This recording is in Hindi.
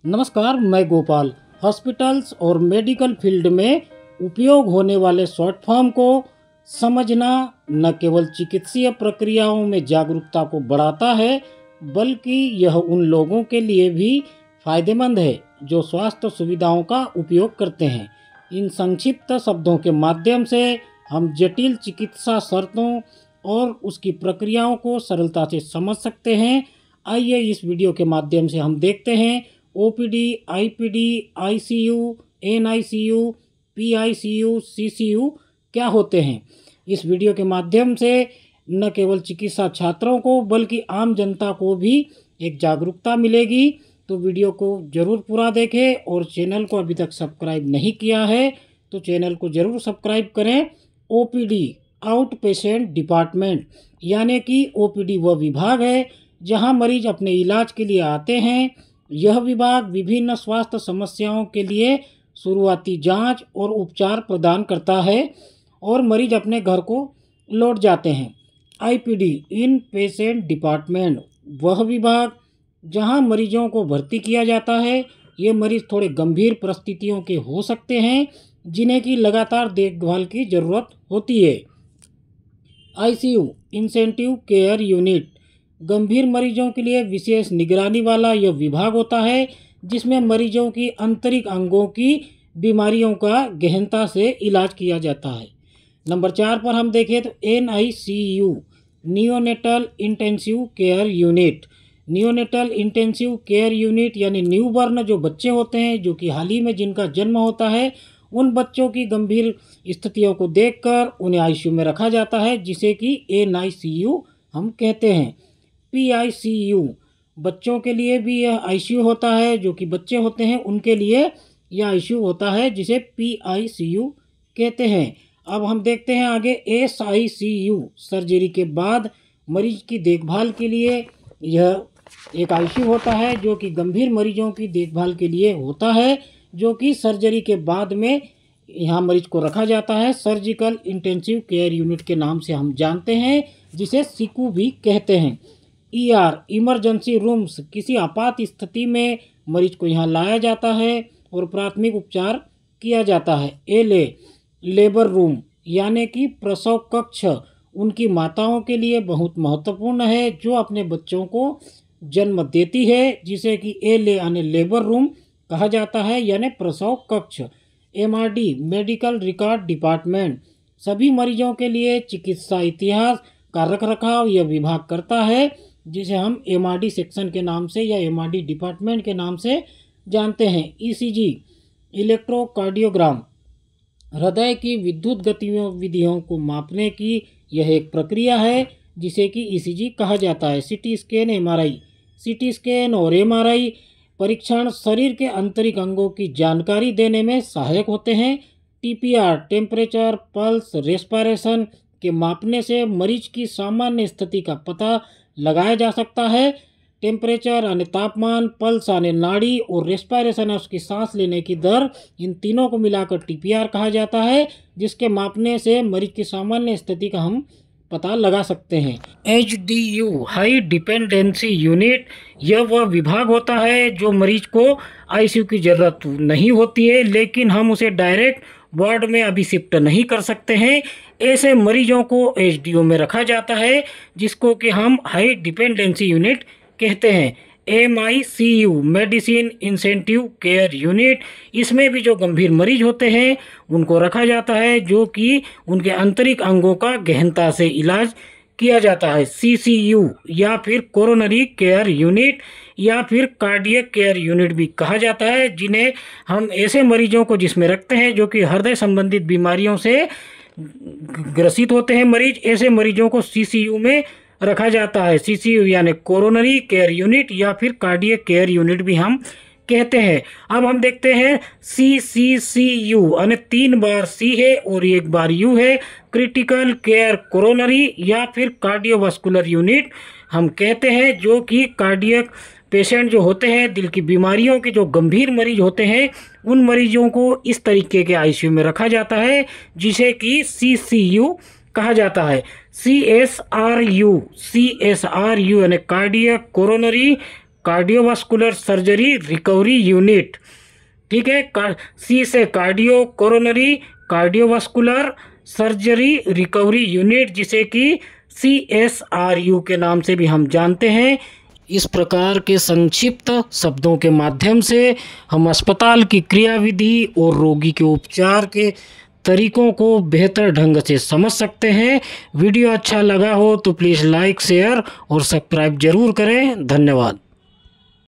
नमस्कार, मैं गोपाल। हॉस्पिटल्स और मेडिकल फील्ड में उपयोग होने वाले शॉर्ट फॉर्म को समझना न केवल चिकित्सीय प्रक्रियाओं में जागरूकता को बढ़ाता है, बल्कि यह उन लोगों के लिए भी फायदेमंद है जो स्वास्थ्य सुविधाओं का उपयोग करते हैं। इन संक्षिप्त शब्दों के माध्यम से हम जटिल चिकित्सा शर्तों और उसकी प्रक्रियाओं को सरलता से समझ सकते हैं। आइए इस वीडियो के माध्यम से हम देखते हैं OPD, IPD, ICU, NICU, PICU, CCU क्या होते हैं। इस वीडियो के माध्यम से न केवल चिकित्सा छात्रों को बल्कि आम जनता को भी एक जागरूकता मिलेगी। तो वीडियो को ज़रूर पूरा देखें और चैनल को अभी तक सब्सक्राइब नहीं किया है तो चैनल को ज़रूर सब्सक्राइब करें। ओपीडी आउट पेशेंट डिपार्टमेंट, यानी कि ओपीडी वह विभाग है जहां मरीज अपने इलाज के लिए आते हैं। यह विभाग विभिन्न स्वास्थ्य समस्याओं के लिए शुरुआती जांच और उपचार प्रदान करता है और मरीज अपने घर को लौट जाते हैं। आईपीडी इन पेशेंट डिपार्टमेंट वह विभाग जहां मरीजों को भर्ती किया जाता है। ये मरीज थोड़े गंभीर परिस्थितियों के हो सकते हैं जिन्हें की लगातार देखभाल की ज़रूरत होती है। आईसीयू इंटेंसिव केयर यूनिट गंभीर मरीजों के लिए विशेष निगरानी वाला यह विभाग होता है जिसमें मरीजों की आंतरिक अंगों की बीमारियों का गहनता से इलाज किया जाता है। नंबर 4 पर हम देखें तो NICU neonatal intensive care unit. Neonatal intensive care unit यानी न्यूबॉर्न जो बच्चे होते हैं, जो कि हाल ही में जिनका जन्म होता है, उन बच्चों की गंभीर स्थितियों को देखकर उन्हें आईसीयू में रखा जाता है, जिसे कि एनआईसीयू हम कहते हैं। पीआईसीयू बच्चों के लिए भी यह आईसीयू होता है, जो कि बच्चे होते हैं उनके लिए यह आईसीयू होता है, जिसे पीआईसीयू कहते हैं। अब हम देखते हैं आगे एसआईसीयू सर्जरी के बाद मरीज की देखभाल के लिए यह एक आईसीयू होता है जो कि गंभीर मरीजों की देखभाल के लिए होता है, जो कि सर्जरी के बाद में यहाँ मरीज को रखा जाता है। सर्जिकल इंटेंसिव केयर यूनिट के नाम से हम जानते हैं, जिसे सीकू भी कहते हैं। ईआर इमरजेंसी रूम्स किसी आपात स्थिति में मरीज को यहाँ लाया जाता है और प्राथमिक उपचार किया जाता है। एलए लेबर रूम यानी कि प्रसव कक्ष उनकी माताओं के लिए बहुत महत्वपूर्ण है जो अपने बच्चों को जन्म देती है, जिसे कि एलए यानी लेबर रूम कहा जाता है, यानी प्रसव कक्ष। एमआरडी मेडिकल रिकॉर्ड डिपार्टमेंट सभी मरीजों के लिए चिकित्सा इतिहास का रखरखाव यह विभाग करता है, जिसे हम एमआरडी सेक्शन के नाम से या एमआरडी डिपार्टमेंट के नाम से जानते हैं। ईसीजी इलेक्ट्रोकार्डियोग्राम हृदय की विद्युत गतिविधियों को मापने की यह एक प्रक्रिया है, जिसे कि ईसीजी कहा जाता है। CT scan MRI CT scan और एमआरआई परीक्षण शरीर के आंतरिक अंगों की जानकारी देने में सहायक होते हैं। टीपीआर टेम्परेचर पल्स रेस्पिरेशन के मापने से मरीज की सामान्य स्थिति का पता लगाया जा सकता है। टेम्परेचर यानी तापमान, पल्स यानी नाड़ी और रेस्पिरेशन है उसकी सांस लेने की दर, इन तीनों को मिलाकर टीपीआर कहा जाता है, जिसके मापने से मरीज की सामान्य स्थिति का हम पता लगा सकते हैं। एचडीयू हाई डिपेंडेंसी यूनिट यह वह विभाग होता है जो मरीज को आईसीयू की ज़रूरत नहीं होती है, लेकिन हम उसे डायरेक्ट वार्ड में अभी शिफ्ट नहीं कर सकते हैं। ऐसे मरीजों को एचडीयू में रखा जाता है, जिसको कि हम हाई डिपेंडेंसी यूनिट कहते हैं। एमआईसीयू मेडिसिन इंटेंसिव केयर यूनिट, इसमें भी जो गंभीर मरीज होते हैं उनको रखा जाता है, जो कि उनके आंतरिक अंगों का गहनता से इलाज किया जाता है। सीसीयू या फिर कोरोनरी केयर यूनिट या फिर कार्डियक केयर यूनिट भी कहा जाता है, जिन्हें हम ऐसे मरीजों को जिसमें रखते हैं जो कि हृदय संबंधित बीमारियों से ग्रसित होते हैं मरीज। ऐसे मरीजों को सीसीयू में रखा जाता है। सीसीयू यानी कोरोनरी केयर यूनिट या फिर कार्डियक केयर यूनिट भी हम कहते हैं। अब हम देखते हैं सीसीसीयू यानी 3 बार सी है और 1 बार यू है। क्रिटिकल केयर कोरोनरी या फिर कार्डियोवास्कुलर यूनिट हम कहते हैं, जो कि कार्डियक पेशेंट जो होते हैं, दिल की बीमारियों के जो गंभीर मरीज होते हैं, उन मरीजों को इस तरीके के आईसीयू में रखा जाता है, जिसे कि सीसीयू कहा जाता है। सीएसआरयू यानी cardiac coronary cardiovascular surgery recovery unit, ठीक है। सी से cardio coronary cardiovascular surgery recovery unit, जिसे कि CSRU के नाम से भी हम जानते हैं। इस प्रकार के संक्षिप्त शब्दों के माध्यम से हम अस्पताल की क्रियाविधि और रोगी के उपचार के तरीकों को बेहतर ढंग से समझ सकते हैं। वीडियो अच्छा लगा हो तो प्लीज़ लाइक, शेयर और सब्सक्राइब जरूर करें। धन्यवाद।